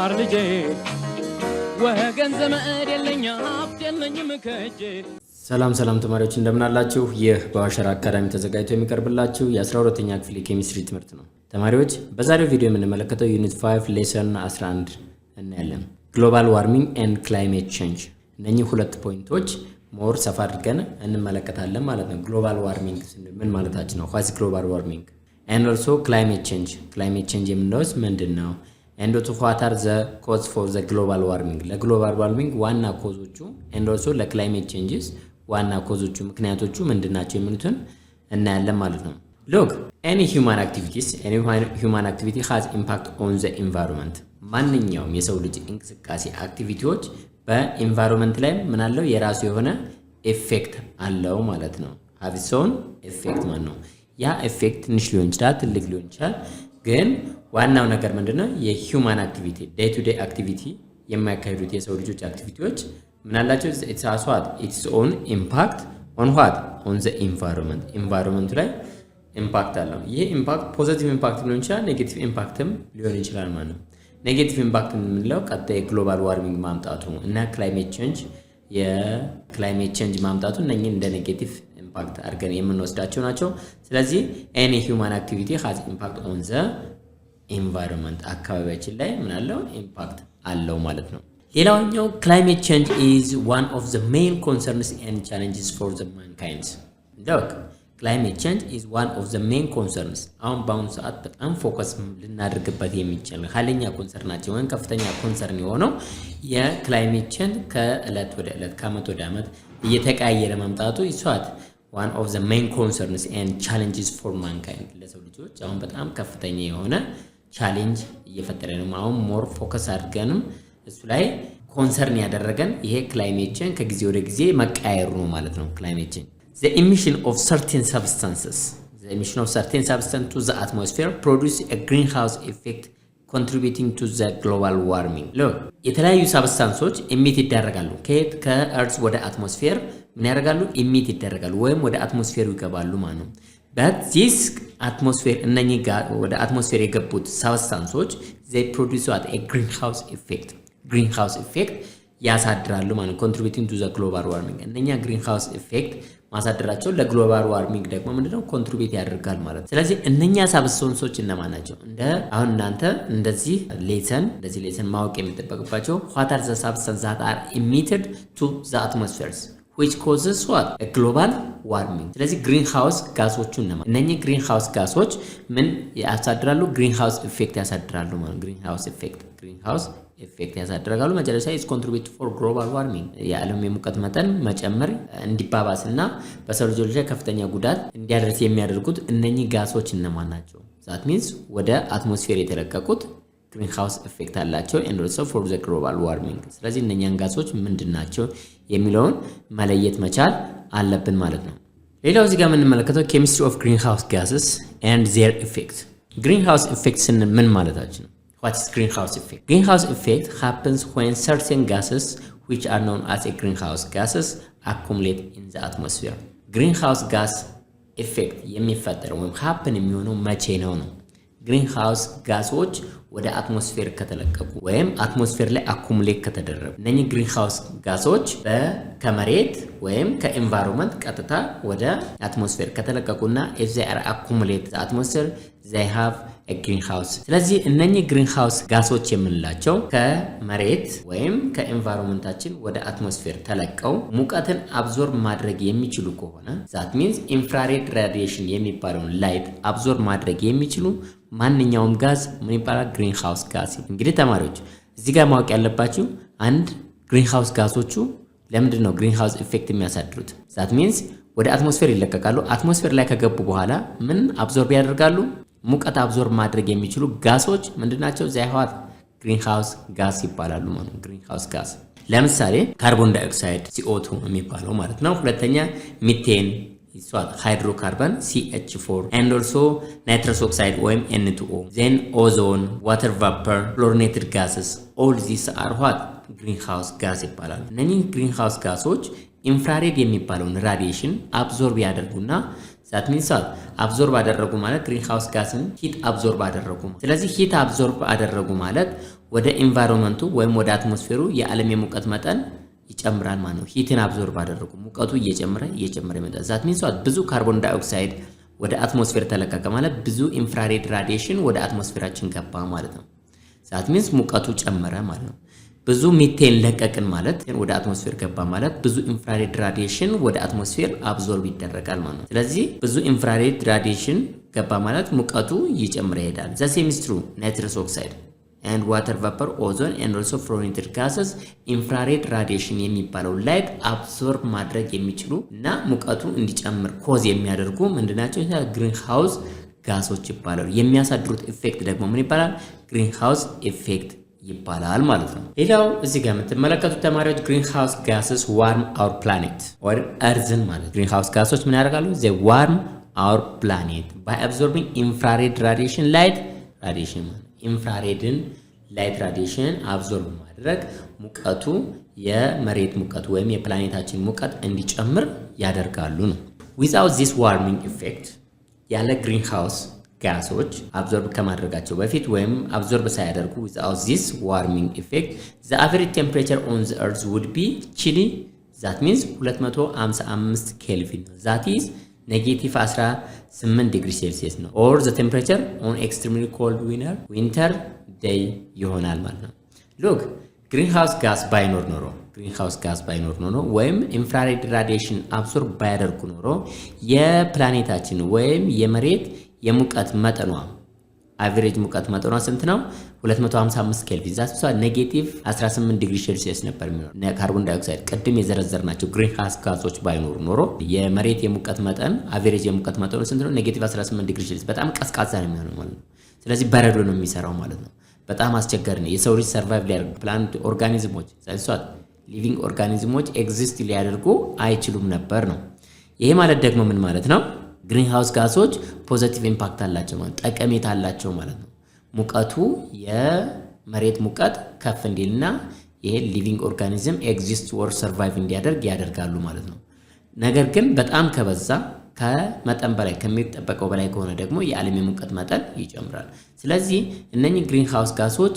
ተማር ልጄ ወገን ዘመድ የለኝ ሀብት የለኝም ከእጄ። ሰላም ተማሪዎች እንደምን አላችሁ? ይህ በዋሸራ አካዳሚ ተዘጋጅቶ የሚቀርብላችሁ የ12ኛ ክፍል የኬሚስትሪ ትምህርት ነው። ተማሪዎች በዛሬው ቪዲዮ የምንመለከተው ዩኒት 5 ሌሰን 11 እናያለን። ግሎባል ዋርሚንግ ኤንድ ክላይሜት ቼንጅ። እነኚህ ሁለት ፖይንቶች ሞር ሰፋ አድርገን እንመለከታለን ማለት ነው። ግሎባል ዋርሚንግ ምን ማለታችን ነው? ዋትስ ግሎባል ዋርሚንግ ኤንድ ኦልሶ ክላይሜት ቼንጅ። ክላይሜት ቼንጅ የምንለውስ ምንድነው? and to what are the causes for the global warming ለግሎባል ዋርሚንግ ዋና ኮዞቹ and also ለክላይሜት ቼንጅስ ዋና ኮዞቹ ምክንያቶቹ ምንድናቸው የሚሉትን እናያለን ማለት ነው። look any human activity has impact on the environment ማንኛውም የሰው ልጅ እንቅስቃሴ አክቲቪቲዎች በኤንቫይሮንመንት ላይ ምን አለው የራሱ የሆነ ኢፌክት አለው ማለት ነው። have its own effect ማለት ነው። ያ ኢፌክት ትንሽ ሊሆን ይችላል ትልቅ ሊሆን ይችላል ግን ዋናው ነገር ምንድነው? የሂውማን አክቲቪቲ ዴይ ቱ ዴይ አክቲቪቲ የሚያካሂዱት የሰው ልጆች አክቲቪቲዎች ምን አላቸው? ኢትስ አስዋት ኢትስ ኦን ኢምፓክት ኦን ዋት ኦን ዘ ኢንቫይሮንመንት ኢንቫይሮንመንት ላይ ኢምፓክት አለው። ይሄ ኢምፓክት ፖዚቲቭ ኢምፓክት ሊሆን ይችላል ኔጌቲቭ ኢምፓክትም ሊሆን ይችላል ማለት ነው። ኔጌቲቭ ኢምፓክት የምንለው ቀጣይ ግሎባል ዋርሚንግ ማምጣቱ እና ክላይሜት ቼንጅ ማምጣቱ እነኚህ እንደ ኔጌቲቭ ኢምፓክት አድርገን የምንወስዳቸው ናቸው። ስለዚህ any human activity has impact on the environment አካባቢያችን ላይ ምን አለው ኢምፓክት አለው ማለት ነው። ሌላኛው climate change is one of the main concerns and challenges for the mankind. look climate change is one of the main concerns አሁን በአሁኑ ሰዓት በጣም ፎከስ ልናደርግበት የሚችል ኃይለኛ ኮንሰርናችን ወይም ከፍተኛ ኮንሰርን የሆነው የክላይሜት ቼንጅ ከእለት ወደ እለት ከአመት ወደ አመት እየተቀያየረ መምጣቱ ይሷት one of the main concerns and challenges for mankind ለሰው ልጆች አሁን በጣም ከፍተኛ የሆነ ቻሌንጅ እየፈጠረ ነው። አሁን ሞር ፎከስ አድርገንም እሱ ላይ ኮንሰርን ያደረገን ይሄ ክላይሜት ቼንጅ ከጊዜ ወደ ጊዜ መቀያየሩ ነው ማለት ነው። ክላይሜት ቼንጅ the emission of certain substances to the atmosphere produce a greenhouse effect contributing to the global warming. look የተለያዩ ሳብስታንሶች ኢሚት ይደረጋሉ ከእርዝ ወደ አትሞስፌር ምን ያደርጋሉ? ኢሚት ይደረጋሉ ወይም ወደ አትሞስፌሩ ይገባሉ ማለት ነው። but this atmosphere እነኚህ ወደ አትሞስፌር የገቡት ሳብስታንሶች they produce a greenhouse effect ያሳድራሉ ማለት contributing to the global warming እነኛ greenhouse effect ማሳደራቸው ለግሎባል ዋርሚንግ ደግሞ ምንድነው ኮንትሪቢዩት ያደርጋል ማለት ነው። ስለዚህ እነኛ ሳብስታንሶች እነማን ናቸው? እንደ አሁን እናንተ እንደዚህ ሌሰን ማወቅ የሚጠበቅባቸው what are the substances that are emitted to the atmosphere which causes what a global warming. ስለዚህ ግሪን ሃውስ ጋሶቹ እነማን? እነኚህ ግሪን ሃውስ ጋሶች ምን ያሳድራሉ? ግሪን ሃውስ ኢፌክት ያሳድራሉ ማለት ግሪን ሃውስ ኢፌክት ያሳድራሉ። መጨረሻ is contribute for global warming የዓለም የሙቀት መጠን መጨመር እንዲባባስና በሰው ልጆች ላይ ከፍተኛ ጉዳት እንዲያደርስ የሚያደርጉት እነኚህ ጋሶች እነማን ናቸው? that means ወደ አትሞስፌር የተለቀቁት ግሪን ሃውስ ኢፌክት አላቸው and also for the global warming። ስለዚህ እነኛን ጋሶች ምንድናቸው የሚለውን መለየት መቻል አለብን ማለት ነው። ሌላው እዚህ ጋር የምንመለከተው chemistry of greenhouse gases and their effect። greenhouse effect ስንል ምን ማለታችን ነው? What is greenhouse effect? Greenhouse effect happens when certain gases which are known as a greenhouse gases accumulate in the atmosphere. Greenhouse gas effect የሚፈጠረው ወይም happen የሚሆነው መቼ ነው? ግሪንሃውስ ጋሶች ወደ አትሞስፌር ከተለቀቁ ወይም አትሞስፌር ላይ አኩሙሌት ከተደረጉ እነኚህ ግሪንሃውስ ጋሶች ከመሬት ወይም ከኤንቫይሮንመንት ቀጥታ ወደ አትሞስፌር ከተለቀቁና if they are accumulate the atmosphere they have a greenhouse። ስለዚህ እነኚህ ግሪንሃውስ ጋሶች የምንላቸው ከመሬት ወይም ከኤንቫይሮንመንታችን ወደ አትሞስፌር ተለቀው ሙቀትን አብዞርብ ማድረግ የሚችሉ ከሆነ that means infrared radiation የሚባለውን ላይት አብዞርብ ማድረግ የሚችሉ ማንኛውም ጋዝ ምን ይባላል? ግሪንሃውስ ጋዝ። እንግዲህ ተማሪዎች እዚህ ጋር ማወቅ ያለባችሁ አንድ ግሪንሃውስ ጋሶቹ ለምንድን ነው ግሪንሃውስ ኢፌክት የሚያሳድሩት? that means ወደ አትሞስፌር ይለቀቃሉ። አትሞስፌር ላይ ከገቡ በኋላ ምን አብዞርብ ያደርጋሉ? ሙቀት አብዞርብ ማድረግ የሚችሉ ጋሶች ምንድናቸው? ዛይሃት ግሪንሃውስ ጋስ ይባላሉ ማለት ነው። ግሪንሃውስ ጋስ ለምሳሌ ካርቦን ዳይኦክሳይድ CO2 የሚባለው ማለት ነው። ሁለተኛ ሚቴን ሃይድሮካርበን CH4 and also nitrous oxide ወይም N2O then ozone water vapor fluorinated gases all these are what greenhouse gas ይባላሉ። እነኚህ greenhouse gasoች ኢንፍራሬድ የሚባለውን ራዲዬሽን አብዞርብ ያደርጉና ዛት ሚንስ አብዞርብ አደረጉ ማለት ግሪን ሃውስ ጋስን ሂት አብዞርብ አደረጉ። ስለዚህ ሂት አብዞርብ አደረጉ ማለት ወደ ኢንቫይሮንመንቱ ወይም ወደ አትሞስፌሩ የዓለም የሙቀት መጠን ይጨምራል ማለት ነው። ሂትን አብዞርብ አደረጉ፣ ሙቀቱ እየጨመረ ይመጣል። ዛት ሚንስ ብዙ ካርቦን ዳይኦክሳይድ ወደ አትሞስፌር ተለቀቀ ማለት ብዙ ኢንፍራሬድ ራዲዬሽን ወደ አትሞስፌራችን ገባ ማለት ነው። ዛት ሚንስ ሙቀቱ ጨመረ ማለት ነው። ብዙ ሚቴን ለቀቅን ማለት ወደ አትሞስፌር ገባ ማለት ብዙ ኢንፍራሬድ ራዲዬሽን ወደ አትሞስፌር አብዞርብ ይደረጋል ማለት ነው። ስለዚህ ብዙ ኢንፍራሬድ ራዲዬሽን ገባ ማለት ሙቀቱ እየጨመረ ይሄዳል። ዘ ሴም ኢዝ ትሩ ናይትረስ ኦክሳይድ and water vapor, ozone and also fluorinated gases ኢንፍራሬድ ራዲዬሽን የሚባለው ላይት አብዞርብ ማድረግ የሚችሉ እና ሙቀቱ እንዲጨምር ኮዝ የሚያደርጉ ምንድናቸው? ግሪን ሃውስ ጋሶች ይባላሉ። የሚያሳድሩት ኢፌክት ደግሞ ምን ይባላል? ግሪን ሃውስ ኢፌክት ይባላል ማለት ነው። ሌላው እዚህ ጋር የምትመለከቱት ተማሪዎች ግሪን ሃውስ ጋስስ ዋርም አወር ፕላኔት ኦር እርዝን ማለት ግሪን ሃውስ ጋሶች ምን ያደርጋሉ? they warm our planet by absorbing infrared radiation light radiation ማለት ኢንፍራሬድን ላይት ራዲዬሽን አብዞርብ ማድረግ ሙቀቱ የመሬት ሙቀት ወይም የፕላኔታችን ሙቀት እንዲጨምር ያደርጋሉ ነው። without this warming effect ያለ ግሪን ሃውስ ጋሶች አብዞርብ ከማድረጋቸው በፊት ወይም አብዞርብ ሳያደርጉ without this warming effect the average temperature on the earth would be chilly. that means 255 ኬልቪን ነው። that is negative 18 ዲግሪ ሴልሲየስ ነው። or the temperature on extremely cold winter day ይሆናል ማለት ነው። look ግሪን ሃውስ ጋስ ባይኖር ኖሮ ወይም ኢንፍራሬድ ራዲዬሽን አብዞርብ ባያደርጉ ኖሮ የፕላኔታችን ወይም የመሬት የሙቀት መጠኗ አቨሬጅ ሙቀት መጠኗ ስንት ነው? 255 ኬልቪን ዛት ሷ ኔጌቲቭ 18 ዲግሪ ሴልሲየስ ነበር የሚሆነው። ካርቦን ዳይኦክሳይድ ቅድም የዘረዘርናቸው ግሪን ሃውስ ጋሶች ባይኖሩ ኖሮ የመሬት የሙቀት መጠን አቨሬጅ የሙቀት መጠኑ ስንት ነው? ኔጌቲቭ 18 ዲግሪ ሴልሲየስ በጣም ቀዝቃዛ ነው የሚሆነው ማለት ነው። ስለዚህ በረዶ ነው የሚሰራው ማለት ነው። በጣም አስቸጋሪ ነው። የሰው ልጅ ሰርቫይቭ ሊያደርግ ፕላንት ኦርጋኒዝሞች ዛት ሊቪንግ ኦርጋኒዝሞች ኤግዚስት ሊያደርጉ አይችሉም ነበር ነው። ይሄ ማለት ደግሞ ምን ማለት ነው? ግሪን ሃውስ ጋሶች ፖዚቲቭ ኢምፓክት አላቸው ማለት ጠቀሜታ አላቸው ማለት ነው። ሙቀቱ የመሬት ሙቀት ከፍ እንዲልና ይሄ ሊቪንግ ኦርጋኒዝም ኤግዚስት ወር ሰርቫይቭ እንዲያደርግ ያደርጋሉ ማለት ነው። ነገር ግን በጣም ከበዛ ከመጠን በላይ ከሚጠበቀው በላይ ከሆነ ደግሞ የዓለም የሙቀት መጠን ይጨምራል። ስለዚህ እነኚህ ግሪን ሃውስ ጋሶች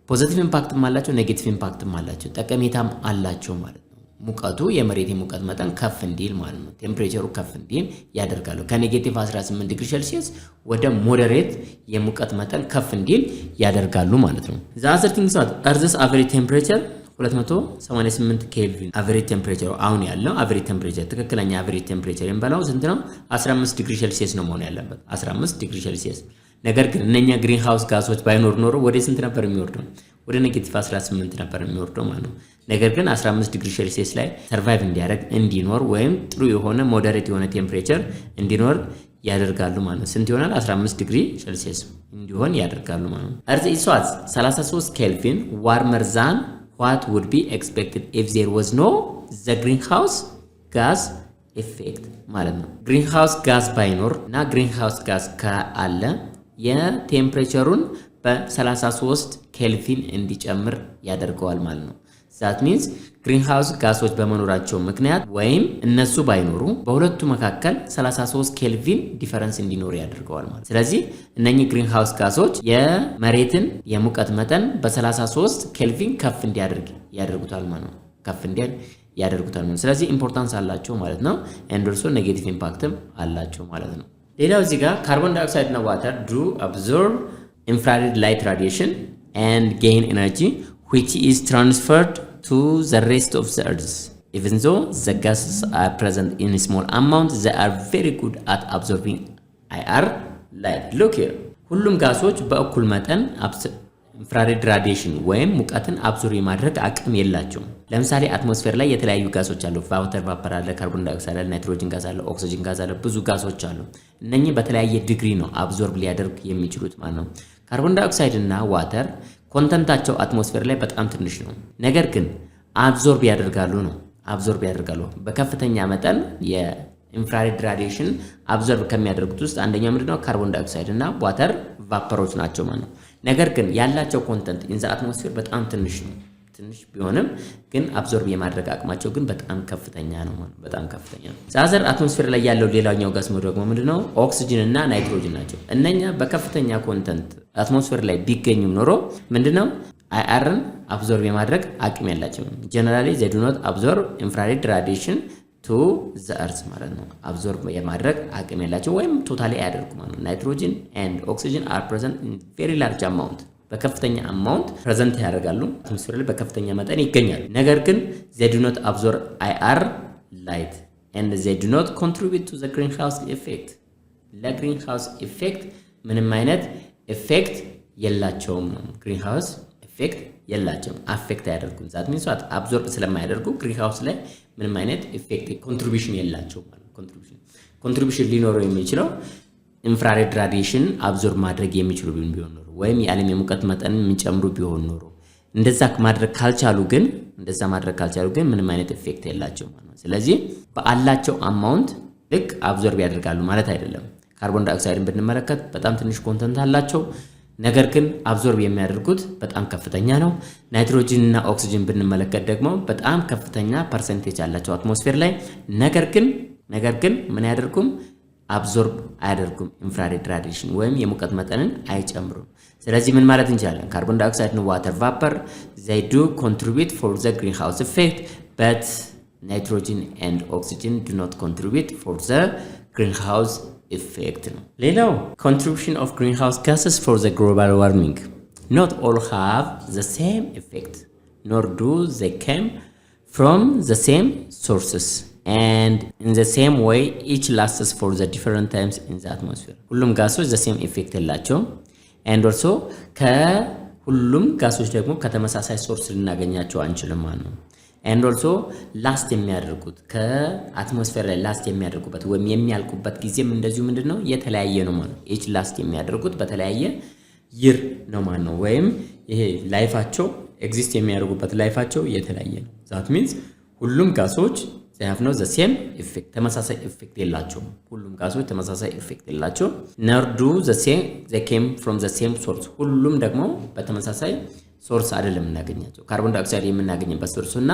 ፖዚቲቭ ኢምፓክትም አላቸው፣ ኔጌቲቭ ኢምፓክትም አላቸው፣ ጠቀሜታም አላቸው ማለት ነው። ሙቀቱ የመሬት የሙቀት መጠን ከፍ እንዲል ማለት ነው። ቴምፕሬቸሩ ከፍ እንዲል ያደርጋሉ። ከኔጌቲቭ 18 ዲግሪ ሴልሲየስ ወደ ሞዴሬት የሙቀት መጠን ከፍ እንዲል ያደርጋሉ ማለት ነው። the other thing is earth's average temperature 288 ኬልቪን አቨሬጅ ቴምፕሬቸሩ አሁን ያለው አቨሬጅ ቴምፕሬቸር ትክክለኛ አቨሬጅ ቴምፕሬቸር የሚባለው ስንት ነው? 15 ዲግሪ ሴልሲየስ ነው መሆን ያለበት 15 ዲግሪ ሴልሲየስ። ነገር ግን እነኛ ግሪን ሃውስ ጋሶች ባይኖር ኖሮ ወደ ስንት ነበር የሚወርደው? ወደ ኔጌቲቭ 18 ነበር የሚወርደው ማለት ነው። ነገር ግን 15 ዲግሪ ሴልሲየስ ላይ ሰርቫይቭ እንዲያደርግ እንዲኖር ወይም ጥሩ የሆነ ሞዴሬት የሆነ ቴምፕሬቸር እንዲኖር ያደርጋሉ ማለት ነው። ስንት ይሆናል? 15 ዲግሪ ሴልሲየስ እንዲሆን ያደርጋሉ ማለት ነው። እርዝ ኢዝ 33 ኬልቪን ዋርመር ዛን what would be expected if there was no the greenhouse gas effect ማለት ነው። ግሪንሃውስ ጋስ ባይኖር እና ግሪንሃውስ ጋስ ካለ የቴምፕሬቸሩን በ33 ኬልቪን እንዲጨምር ያደርገዋል ማለት ነው። that means ግሪንሃውስ ጋሶች በመኖራቸው ምክንያት ወይም እነሱ ባይኖሩ በሁለቱ መካከል 33 ኬልቪን ዲፈረንስ እንዲኖር ያደርገዋል ማለት። ስለዚህ እነኚህ ግሪንሃውስ ጋሶች የመሬትን የሙቀት መጠን በ33 ኬልቪን ከፍ እንዲያደርግ ያደርጉታል ማለት ነው። ከፍ እንዲል ያደርጉታል ማለት። ስለዚህ ኢምፖርታንስ አላቸው ማለት ነው። and also ኔጌቲቭ ኢምፓክትም አላቸው ማለት ነው። ሌላው እዚህ ጋር ካርቦን ዳይኦክሳይድ እና ዋተር do absorb infrared light radiation and gain energy which is transferred to the rest of the earth. Even though the gases are present in a small amount, they are very good at absorbing IR light. Look here. ሁሉም ጋሶች በእኩል መጠን ኢንፍራሬድ ራዲዬሽን ወይም ሙቀትን አብዞርብ የማድረግ አቅም የላቸውም። ለምሳሌ አትሞስፌር ላይ የተለያዩ ጋሶች አሉ። ዋተር ቫፐር አለ፣ ካርቦን ዳይኦክሳይድ አለ፣ ናይትሮጅን ጋዝ አለ፣ ኦክሲጅን ጋዝ አለ፣ ብዙ ጋሶች አሉ። እነኚህ በተለያየ ዲግሪ ነው አብዞርብ ሊያደርግ የሚችሉት ማለት ነው። ካርቦን ዳይኦክሳይድ እና ዋተር ኮንተንታቸው አትሞስፌር ላይ በጣም ትንሽ ነው። ነገር ግን አብዞርብ ያደርጋሉ ነው። አብዞርብ ያደርጋሉ በከፍተኛ መጠን የኢንፍራሬድ ራዲዬሽን አብዞርብ ከሚያደርጉት ውስጥ አንደኛው ምንድነው? ካርቦን ዳይኦክሳይድ እና ዋተር ቫፐሮች ናቸው ማለት ነው። ነገር ግን ያላቸው ኮንተንት ኢን ዘ አትሞስፌር በጣም ትንሽ ነው። ትንሽ ቢሆንም ግን አብዞርብ የማድረግ አቅማቸው ግን በጣም ከፍተኛ ነው ማለት በጣም ከፍተኛ ነው። ዛዘር አትሞስፌር ላይ ያለው ሌላኛው ጋስ ደግሞ ምንድነው? ኦክሲጅን እና ናይትሮጅን ናቸው። እነኛ በከፍተኛ ኮንተንት አትሞስፌር ላይ ቢገኙም ኖሮ ምንድነው አይአርን አብዞርብ የማድረግ አቅም ያላቸው ጀነራሊ they do not absorb infrared radiation to the earth ማለት ነው። አብዞርብ የማድረግ አቅም ያላቸው ወይም ቶታሊ አያደርጉም ማለት ነው። ናይትሮጅን and oxygen are present in very large amount በከፍተኛ አማውንት ፕሬዘንት ያደርጋሉ አትሞስፌር ላይ በከፍተኛ መጠን ይገኛሉ። ነገር ግን they do not absorb IR light and they do not contribute to the greenhouse effect ለግሪንሃውስ ኢፌክት ምንም አይነት ኢፌክት የላቸውም ነው። ግሪንሃውስ ኢፌክት የላቸውም አፌክት አያደርጉም። ዛት ሚንስ ዋት አብዞርብ ስለማያደርጉ ግሪንሃውስ ላይ ምንም አይነት ኢፌክት ኮንትሪቢዩሽን የላቸውም ማለት ኮንትሪቢዩሽን ሊኖረው የሚችለው ኢንፍራሬድ ራዲዬሽን አብዞርብ ማድረግ የሚችሉ ቢሆን ኖሮ ወይም የዓለም የሙቀት መጠን የሚጨምሩ ቢሆን ኖሮ እንደዛ ማድረግ ካልቻሉ ግን ምንም አይነት ኢፌክት የላቸውም ማለት ነው። ስለዚህ በአላቸው አማውንት ልክ አብዞርብ ያደርጋሉ ማለት አይደለም። ካርቦን ዳይኦክሳይድን ብንመለከት በጣም ትንሽ ኮንተንት አላቸው፣ ነገር ግን አብዞርብ የሚያደርጉት በጣም ከፍተኛ ነው። ናይትሮጅን እና ኦክሲጅን ብንመለከት ደግሞ በጣም ከፍተኛ ፐርሰንቴጅ አላቸው አትሞስፌር ላይ፣ ነገር ግን ምን ያደርጉም አብዞርብ አያደርጉም ኢንፍራሬድ ራዲዬሽን ወይም የሙቀት መጠንን አይጨምሩም። ስለዚህ ምን ማለት እንችላለን? ካርቦን ዳይኦክሳይድ እና ዋተር ቫፐር they do contribute for the greenhouse effect but nitrogen and oxygen do not contribute for the greenhouse effect ነው። ሌላው contribution of greenhouse gases for the global warming not all have the same effect nor do they come from the same sources and in the same way each lasts for the different times in the atmosphere ሁሉም ጋሶች the same effect የላቸውም and also ከሁሉም ጋሶች ደግሞ ከተመሳሳይ ሶርስ ልናገኛቸው አንችልም ማለት ነው። and also ላስት የሚያደርጉት ከአትሞስፌር ላይ ላስት የሚያደርጉበት ወይም የሚያልቁበት ጊዜም እንደዚሁ ምንድነው የተለያየ ነው ማለት ነው። each ላስት የሚያደርጉት በተለያየ ይር ነው ማለት ነው። ወይም ይሄ ላይፋቸው ኤግዚስት የሚያደርጉበት ላይፋቸው የተለያየ ነው። that means ሁሉም ጋሶች they have no the same effect ተመሳሳይ ኢፌክት የላቸውም። ሁሉም ጋሶች ተመሳሳይ ኢፌክት የላቸውም። nor do the same they came from the same source ሁሉም ደግሞ በተመሳሳይ ሶርስ አይደለም የምናገኛቸው። ካርቦን ዳይኦክሳይድ የምናገኝበት ሶርስ እና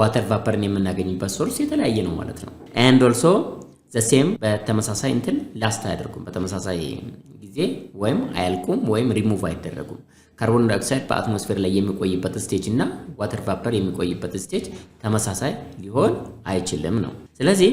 ዋተር ቫፐርን የምናገኝበት ሶርስ የተለያየ ነው ማለት ነው። and also the same በተመሳሳይ እንትን ላስት አያደርጉም በተመሳሳይ ጊዜ ወይም አያልቁም ወይም ሪሙቭ አይደረጉም። ካርቦን ዳይኦክሳይድ በአትሞስፌር ላይ የሚቆይበት ስቴጅ እና ዋተር ቫፐር የሚቆይበት ስቴጅ ተመሳሳይ ሊሆን አይችልም ነው። ስለዚህ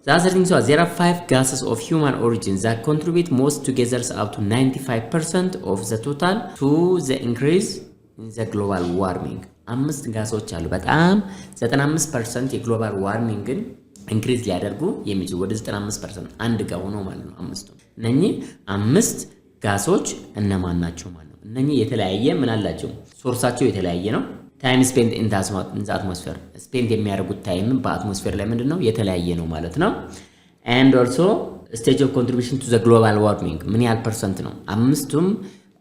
the other thing is there are 5 gases of human origin that contribute most together up to 95% of the total to the increase in the global warming 5 ጋሶች አሉ በጣም 95% የግሎባል ዋርሚንግን ኢንክሪዝ ሊያደርጉ የሚችሉ ወደ 95% አንድ ጋር ሆኖ ማለት ነው። አምስቱ እነኚህ 5 ጋሶች እነማን ናቸው ማለት ነው? እነኚህ የተለያየ ምን አላቸው? ሶርሳቸው የተለያየ ነው። ታይም ስፔንድ ኢን ዘ አትሞስፌር ስፔንድ የሚያደርጉት ታይም በአትሞስፌር ላይ ምንድነው የተለያየ ነው ማለት ነው። and also stage of contribution to the global warming ምን ያህል ፐርሰንት ነው? አምስቱም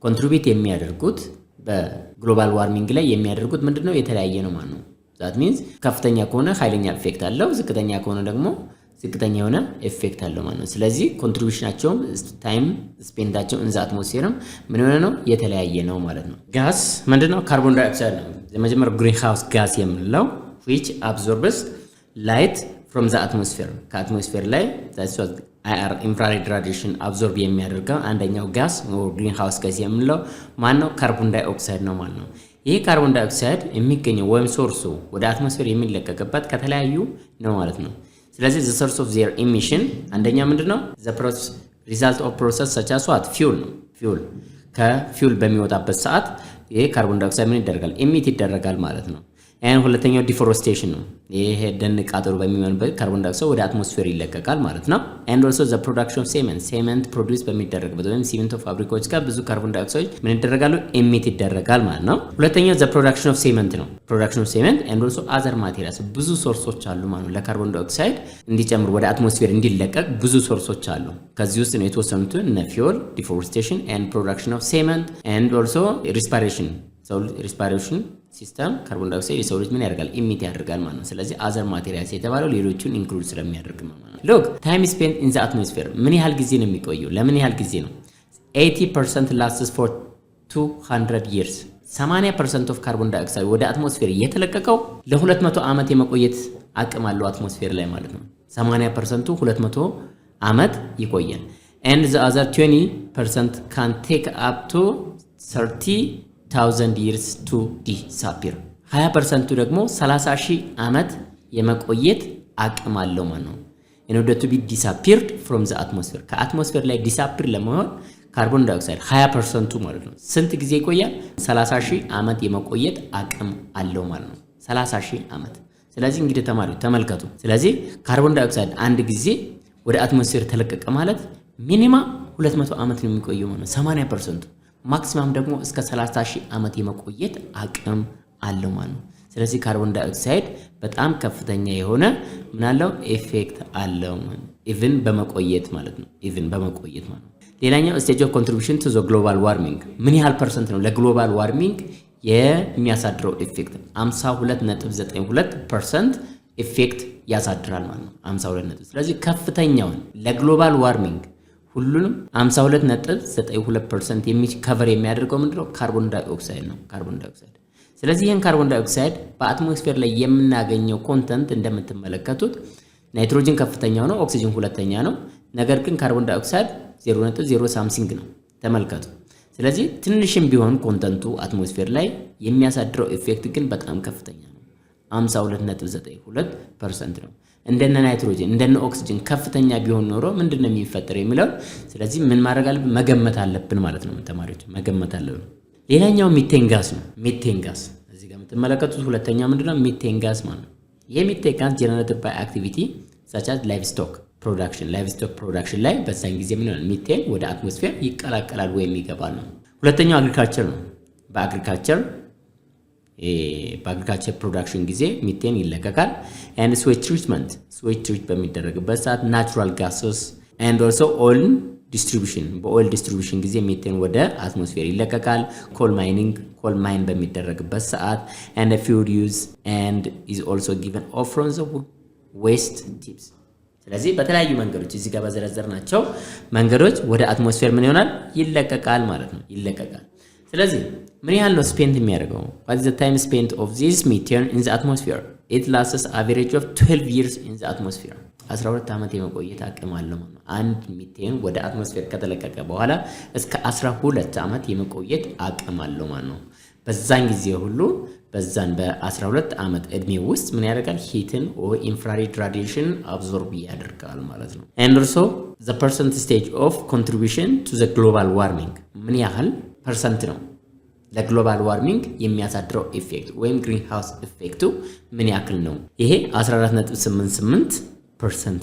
ኮንትሪቢዩት የሚያደርጉት በግሎባል ዋርሚንግ ላይ የሚያደርጉት ምንድነው የተለያየ ነው ማለት ነው። that means ከፍተኛ ከሆነ ኃይለኛ ኢፌክት አለው፣ ዝቅተኛ ከሆነ ደግሞ ዝቅተኛ የሆነ ኢፌክት አለው ማለት ነው። ስለዚህ ኮንትሪቢዩሽናቸው ታይም ስፔንዳቸው ኢን ዘ አትሞስፌርም ምን ሆነ ነው የተለያየ ነው ማለት ነው። ጋስ ምንድነው? ካርቦን ዳይኦክሳይድ ነው የመጀመሪያው ግሪንሃውስ ጋስ የምንለው which absorbs light from the atmosphere ከአትሞስፌር ላይ IR ኢንፍራሬድ ራዲዬሽን አብዞርብ የሚያደርገው አንደኛው ጋስ ግሪንሃውስ ጋስ የምንለው ማነው? ካርቦን ዳይኦክሳይድ ነው ማለት ነው። ይሄ ካርቦን ዳይኦክሳይድ የሚገኘው ወይም ሶርሱ ወደ አትሞስፌር የሚለቀቅበት ከተለያዩ ነው ማለት ነው። ስለዚህ the source of their emission አንደኛ ምንድነው? the result of process such as what fuel ነው። fuel ከfuel በሚወጣበት ሰዓት ይሄ ካርቦን ዳይኦክሳይድ ምን ይደረጋል? ኢሚት ይደረጋል ማለት ነው። ሁለተኛው ዲፎሬስቴሽን ነው። ይሄ ደን ቃጠሎ በሚሆንበት ካርቦን ዳይኦክሳይድ ወደ አትሞስፌር ይለቀቃል ማለት ነው። and also the production of cement ፕሮዲዩስ በሚደረግበት ወይም ሲሚንቶ ፋብሪካዎች ጋር ብዙ ካርቦን ዳይኦክሳይድ ምን ይደረጋሉ? ኢሚት ይደረጋል ማለት ነው። ሁለተኛው the production of cement ነው። production of cement and also other materials ብዙ ሶርሶች አሉ ማለት ነው። ለካርቦን ዳይኦክሳይድ እንዲጨምር ወደ አትሞስፌር እንዲለቀቅ ብዙ ሶርሶች አሉ። ከዚህ ውስጥ ነው የተወሰኑት እነ fuel, deforestation and production of cement and also respiration ሪስፓይሬሽን ሲስተም ካርቦን ዳይኦክሳይድ የሰው ልጅ ምን ያደርጋል? ኢሚት ያደርጋል ማለት ነው። ስለዚህ አዘር ማቴሪያልስ የተባለው ሌሎቹን ኢንክሉድ ስለሚያደርግ ማለት ነው። ሎክ ታይም ስፔንት ኢን ዘ አትሞስፌር ምን ያህል ጊዜ ነው የሚቆየው? ለምን ያህል ጊዜ ነው? 80% lasts for 200 years 80% ኦፍ ካርቦን ዳይኦክሳይድ ወደ አትሞስፌር የተለቀቀው ለ200 ዓመት የመቆየት አቅም አለው አትሞስፌር ላይ ማለት ነው። 80% 200 ዓመት ይቆያል። and the other 20% can take up to 30,000 years to disappear 20% ደግሞ 30,000 ዓመት የመቆየት አቅም አለው ማለት ነው። in order to be disappeared from the atmosphere ከአትሞስፌር ላይ ዲሳፒር ለመሆን ካርቦን ዳይኦክሳይድ 20% ማለት ነው ስንት ጊዜ ይቆያል? 30,000 ዓመት የመቆየት አቅም አለው ማለት ነው። 30,000 ዓመት። ስለዚህ እንግዲህ ተማሪዎች ተመልከቱ። ስለዚህ ካርቦን ዳይኦክሳይድ አንድ ጊዜ ወደ አትሞስፌር ተለቀቀ ማለት ሚኒማም 200 ዓመት ነው የሚቆየው ማለት ነው 80%። ማክሲማም ደግሞ እስከ 30,000 ዓመት የመቆየት አቅም አለው ማለት ነው። ስለዚህ ካርቦን ዳይኦክሳይድ በጣም ከፍተኛ የሆነ ምን አለው ኢፌክት አለው ኢቭን በመቆየት ማለት ነው። ሌላኛው ስቴጅ ኦፍ ኮንትሪቢዩሽን ቱ ዘ ግሎባል ዋርሚንግ ምን ያህል ፐርሰንት ነው ለግሎባል ዋርሚንግ የሚያሳድረው ኢፌክት? 52.92% ኢፌክት ያሳድራል ማለት ነው 52 ስለዚህ ከፍተኛውን ለግሎባል ዋርሚንግ ሁሉንም 52.92% ከቨር የሚያደርገው ምንድነው? ካርቦን ዳይኦክሳይድ ነው። ስለዚህ ይሄን ካርቦን ዳይኦክሳይድ በአትሞስፌር ላይ የምናገኘው ኮንተንት እንደምትመለከቱት ናይትሮጅን ከፍተኛው ነው፣ ኦክሲጅን ሁለተኛ ነው። ነገር ግን ካርቦን ዳይኦክሳይድ 0.0 ሳምሲንግ ነው። ተመልከቱ። ስለዚህ ትንሽም ቢሆን ኮንተንቱ አትሞስፌር ላይ የሚያሳድረው ኢፌክት ግን በጣም ከፍተኛ ነው 52.92% ነው። እንደነ ናይትሮጅን እንደነ ኦክሲጅን ከፍተኛ ቢሆን ኖሮ ምንድነው የሚፈጠረው የሚለው ስለዚህ ምን ማድረግ አለብን? መገመት አለብን ማለት ነው ተማሪዎች፣ መገመት አለብን። ሌላኛው ሚቴን ጋስ ነው። ሚቴን ጋስ እዚህ ጋር የምትመለከቱት ሁለተኛው ምንድነው? ሚቴን ጋስ ማለት ነው። ይሄ ሚቴን ጋስ ጀነሬትድ ባይ አክቲቪቲ such as livestock production ላይ በዛን ጊዜ ምን ይሆናል? ሚቴን ወደ አትሞስፌር ይቀላቀላል ወይም ይገባል ነው። ሁለተኛው አግሪካልቸር ነው። በአግሪካልቸር ፕሮዳክሽን ጊዜ ሚቴን ይለቀቃል። and sewage treatment በሚደረግበት ሰዓት natural gases and also oil distribution በኦይል ዲስትሪቢዩሽን ጊዜ ሚቴን ወደ አትሞስፌር ይለቀቃል። coal mine በሚደረግበት ሰዓት and fuel use and is also given off from the waste tips ስለዚህ በተለያዩ መንገዶች እዚህ ጋር በዘረዘርናቸው መንገዶች ወደ አትሞስፌር ምን ይሆናል? ይለቀቃል ማለት ነው። ስለዚህ ምን ያህል ነው ስፔንት የሚያደርገው? what is the time spent of this methane in the atmosphere? it lasts average of 12 years in the atmosphere 12 ዓመት የመቆየት አቅም አለው ማለት ነው። አንድ ሚቴን ወደ አትሞስፌር ከተለቀቀ በኋላ እስከ 12 ዓመት የመቆየት አቅም አለው ማለት ነው። በዛን ጊዜ ሁሉ በዛን በ12 ዓመት እድሜ ውስጥ ምን ያደርጋል? ሂትን or infrared radiation absorb ያደርጋል ማለት ነው። and also the percentage of contribution to the global warming ምን ያህል ፐርሰንት ነው ለግሎባል ዋርሚንግ የሚያሳድረው ኢፌክት ወይም ግሪን ሃውስ ኢፌክቱ ምን ያክል ነው? ይሄ 14.88%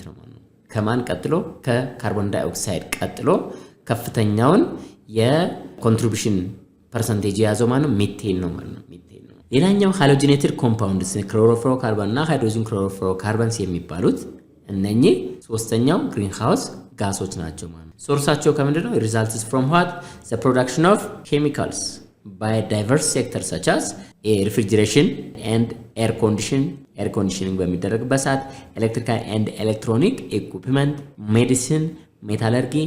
ነው ማለት ነው። ከማን ቀጥሎ? ከካርቦን ዳይኦክሳይድ ቀጥሎ ከፍተኛውን የኮንትሪቢዩሽን ፐርሰንቴጅ የያዘው ማለት ነው ሚቴን ነው ማለት ነው። ሌላኛው ሃሎጂኔትድ ኮምፓውንድስ ክሎሮፍሎሮካርበን እና ሃይድሮጂን ክሎሮፍሎሮካርበንስ የሚባሉት እነኚህ ሶስተኛው ግሪን ሃውስ ጋሶች ናቸው ማለት ነው። ሶርሳቸው ከምንድነው? results from what? the production of chemicals by diverse sectors such as refrigeration and air conditioning በሚደረግበት ሰዓት electrical and electronic equipment, medicine, metallurgy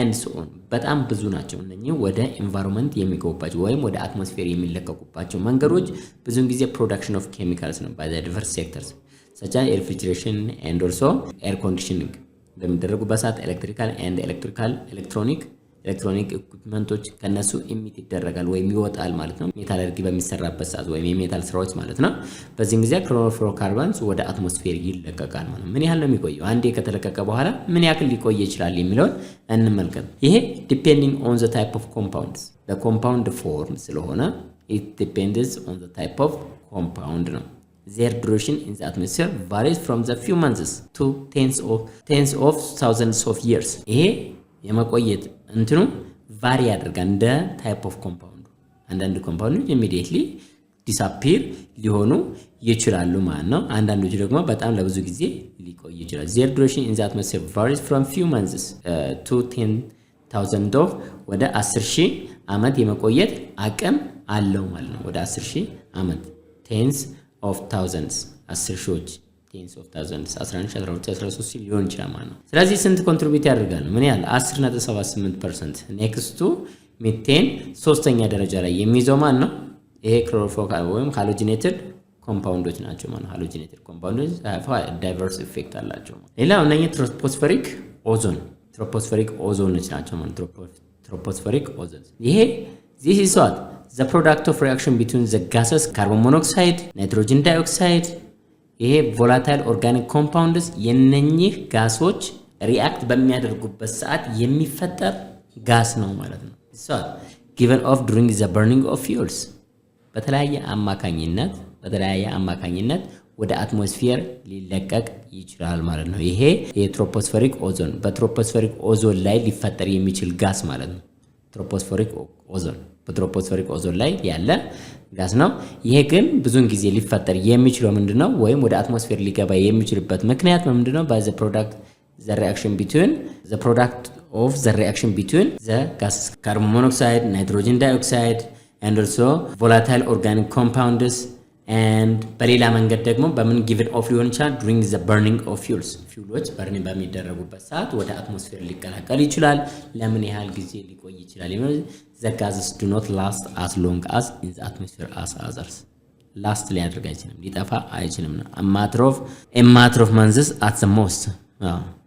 and so on በጣም ብዙ ናቸው። እነኚህ ወደ environment የሚገቡባቸው ወይም ወደ atmosphere የሚለቀቁባቸው መንገዶች ብዙውን ጊዜ production of chemicals ነው by the diverse sectors such as refrigeration and also air conditioning በሚደረጉበት ሰዓት electrical and electronic ኢኩዊፕመንቶች ከነሱ ኢሚት ይደረጋል ወይም ይወጣል ማለት ነው። ሜታለርጂ በሚሰራበት ሰዓት ወይም የሜታል ስራዎች ማለት ነው። በዚህ ጊዜ ክሎሮፍሎሮካርበንስ ወደ አትሞስፌር ይለቀቃል ማለት ነው። ምን ያህል ነው የሚቆየው? አንዴ ከተለቀቀ በኋላ ምን ያክል ሊቆይ ይችላል የሚለውን እንመልከት። ይሄ ዲፔንዲንግ ኦን ዘ ታይፕ ኦፍ ኮምፓውንድስ በኮምፓውንድ ፎርም ስለሆነ it depends on the type of compound ነው። their duration in the atmosphere varies from the few months to tens of thousands of years ይሄ የመቆየት እንትኑ ቫሪ ያደርጋል እንደ ታይፕ ኦፍ ኮምፓውንድ። አንዳንድ ኮምፓውንዶች ኢሚዲየትሊ ዲስአፒር ሊሆኑ ይችላሉ ማለት ነው። አንዳንዶቹ ደግሞ በጣም ለብዙ ጊዜ ሊቆይ ይችላል። their duration in the atmosphere varies from few months to 10,000 of ወደ 10,000 ዓመት የመቆየት አቅም አለው ማለት ነው። ወደ 10,000 ዓመት tens of thousands 10,000 tens of thousands 11 12 13 ሊሆን ይችላል ማለት ነው። ስለዚህ ስንት ኮንትሪቢዩት ያደርጋል? ምን ያህል? 10.78%። ኔክስቱ ሚቴን ሶስተኛ ደረጃ ላይ የሚይዘው ማን ነው? ይሄ ክሎሮፍሎሮ ወይም ሃሎጂኔትድ ኮምፓውንዶች ናቸው ማለት ሃሎጂኔትድ ኮምፓውንዶች ዳይቨርስ ኢፌክት አላቸው። ሌላው እነኚህ ትሮፖስፌሪክ ኦዞኖች ናቸው ማለት ትሮፖስፌሪክ ኦዞን ይሄ this is what the product of reaction between the gases carbon monoxide nitrogen dioxide ይሄ volatile organic compounds የነኚህ ጋሶች ሪአክት በሚያደርጉበት ሰዓት የሚፈጠር ጋስ ነው ማለት ነው። so given off during the burning of fuels በተለያየ አማካኝነት ወደ አትሞስፌር ሊለቀቅ ይችላል ማለት ነው። ይሄ የትሮፖስፌሪክ ኦዞን በትሮፖስፌሪክ ኦዞን ላይ ሊፈጠር የሚችል ጋስ ማለት ነው። በትሮፖስፌሪክ ኦዞን ላይ ያለ ጋስ ነው። ይሄ ግን ብዙውን ጊዜ ሊፈጠር የሚችለው ምንድነው ወይም ወደ አትሞስፌር ሊገባ የሚችልበት ምክንያት ምንድነው? by the product of the reaction between the gases carbon monoxide, nitrogen dioxide and also volatile organic compounds and በሌላ መንገድ ደግሞ በምን given off ሊሆን ይችላል during the burning of fuels በርኒንግ በሚደረጉበት ሰዓት ወደ አትሞስፌር ሊቀላቀል ይችላል። ለምን ያህል ጊዜ ሊቆይ ይችላል? the gases do not last as long as in the atmosphere as others ላስት ሊያደርግ አይችልም፣ ሊጠፋ አይችልም ነው a matter of months at the most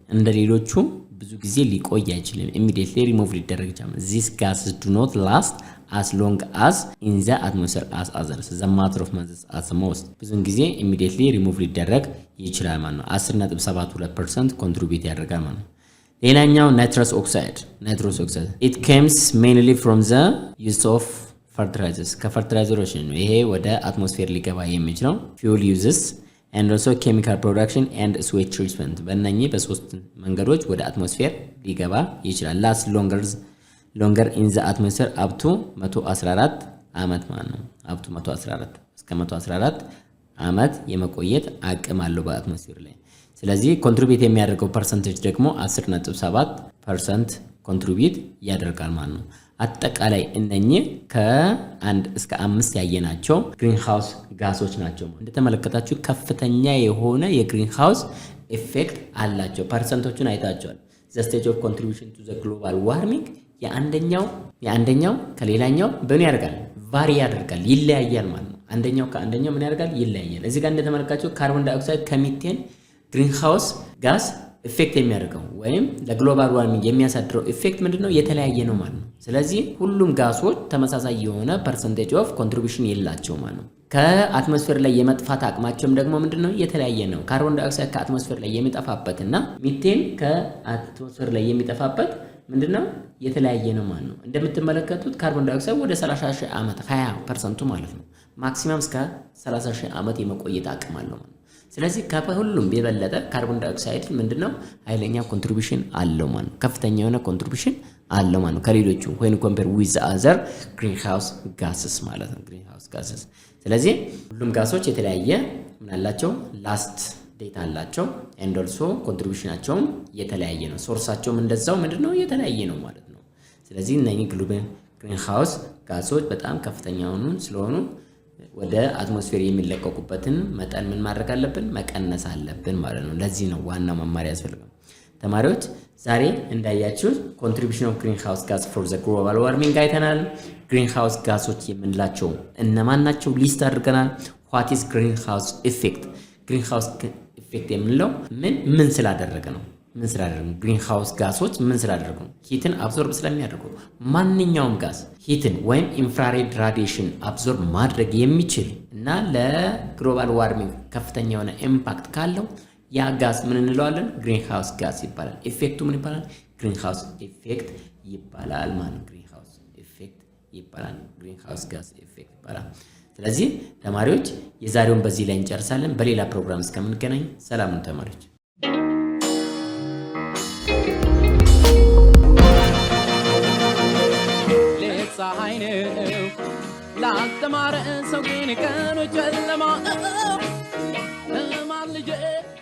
እንደ ሌሎቹ ብዙ ጊዜ ሊቆይ አይችልም። immediately remove ሊደረግ ይችላል። these gases do not last as long as in the atmosphere as others the matter of months at the most ብዙን ጊዜ immediately remove ሊደረግ ይችላል ማለት ነው። 10.72% ኮንትሪቢዩት ያደርጋል ማለት ነው። ሌላኛው nitrous oxide it comes mainly from the use of fertilizers ከፈርቲላይዘሮች ነው ይሄ ወደ አትሞስፌር ሊገባ የሚችለው fuel uses and also chemical production and sewage treatment በእነኚህ በሶስት መንገዶች ወደ አትሞስፌር ሊገባ ይችላል። last longer in the atmosphere up to 114 ዓመት ማለት ነው። up to 114 እስከ 114 ዓመት የመቆየት አቅም አለው በአትሞስፌር ላይ። ስለዚህ ኮንትሪቢዩት የሚያደርገው ፐርሰንቴጅ ደግሞ 10.7% ኮንትሪቢዩት ያደርጋል ማለት ነው። አጠቃላይ እነኚህ ከ1 እስከ 5 ያየናቸው ግሪን ሃውስ ጋሶች ናቸው። እንደተመለከታችሁ ከፍተኛ የሆነ የግሪን ሃውስ ኢፌክት አላቸው። ፐርሰንቶቹን አይታችኋል። the stage of contribution to the global warming የአንደኛው ከሌላኛው ምን ያደርጋል? ቫሪ ያደርጋል፣ ይለያያል ማለት ነው። አንደኛው ከአንደኛው ምን ያደርጋል? ይለያያል። እዚህ ጋር እንደተመለከታችሁ ካርቦን ዳይኦክሳይድ ከሚቴን ግሪን ሃውስ ጋስ ኢፌክት የሚያደርገው ወይም ለግሎባል ዋርሚንግ የሚያሳድረው ኢፌክት ምንድነው? የተለያየ ነው ማለት ነው። ስለዚህ ሁሉም ጋሶች ተመሳሳይ የሆነ ፐርሰንቴጅ ኦፍ ኮንትሪቢዩሽን የላቸው ማለት ነው። ከአትሞስፌር ላይ የመጥፋት አቅማቸውም ደግሞ ምንድነው? የተለያየ ነው። ካርቦን ዳይኦክሳይድ ከአትሞስፌር ላይ የሚጠፋበትና ሚቴን ከአትሞስፌር ላይ የሚጠፋበት ምንድነው? የተለያየ ነው ማለት ነው። እንደምትመለከቱት ካርቦን ዳይኦክሳይድ ወደ 30,000 ዓመት 20% ማለት ነው ማክሲማም እስከ 30,000 ዓመት የመቆየት አቅም አለው ማለት ነው። ስለዚህ ከሁሉም የበለጠ ካርቦን ዳይኦክሳይድ ምንድነው? ኃይለኛ ኮንትሪቢዩሽን አለው ማለት ነው። ከፍተኛ የሆነ ኮንትሪቢዩሽን አለው ማለት ነው ከሌሎቹ when compare with the other greenhouse gases ማለት ነው greenhouse gases። ስለዚህ ሁሉም ጋሶች የተለያየ ምን አላቸው? ላስት ዴታ አላቸው and also ኮንትሪቢዩሽናቸውም የተለያየ ነው። ሶርሳቸውም እንደዛው ምንድነው? የተለያየ ነው ማለት ነው። ስለዚህ እነኚህ ግሪንሃውስ ጋሶች በጣም ከፍተኛ ስለሆኑ ወደ አትሞስፌር የሚለቀቁበትን መጠን ምን ማድረግ አለብን? መቀነስ አለብን ማለት ነው። ለዚህ ነው ዋናው መማሪያ ያስፈልጋል። ተማሪዎች ዛሬ እንዳያችሁ ኮንትሪቢዩሽን ኦፍ ግሪንሃውስ ጋስ ፎር ዘ ግሎባል ዋርሚንግ አይተናል። ግሪንሃውስ ጋሶች የምንላቸው እነማን ናቸው? ሊስት አድርገናል። what is greenhouse effect? ግሪንሃውስ ኢፌክት የምንለው ምን ስላደረገ ነው? ግሪንሃውስ ጋሶች ምን ስላደረጉ ነው? ሂትን አብዞርብ ስለሚያደርጉ። ማንኛውም ጋስ ሂትን ወይም ኢንፍራሬድ ራዲዬሽን አብዞርብ ማድረግ የሚችል እና ለግሎባል ዋርሚንግ ከፍተኛ የሆነ ኢምፓክት ካለው ያ ጋስ ምን እንለዋለን? ግሪንሃውስ ጋስ ይባላል። ኢፌክቱ ምን ይባላል? ግሪንሃውስ ኢፌክት ይባላል ማለት ግሪንሃውስ ኢፌክት ይባላል። ግሪንሃውስ ጋስ ኢፌክት ይባላል። ስለዚህ ተማሪዎች የዛሬውን በዚህ ላይ እንጨርሳለን። በሌላ ፕሮግራም እስከምንገናኝ ሰላም ነው ተማሪዎች። ፀሐይ ነው ላልተማረ ሰው ግን ቀኑ ጨለማ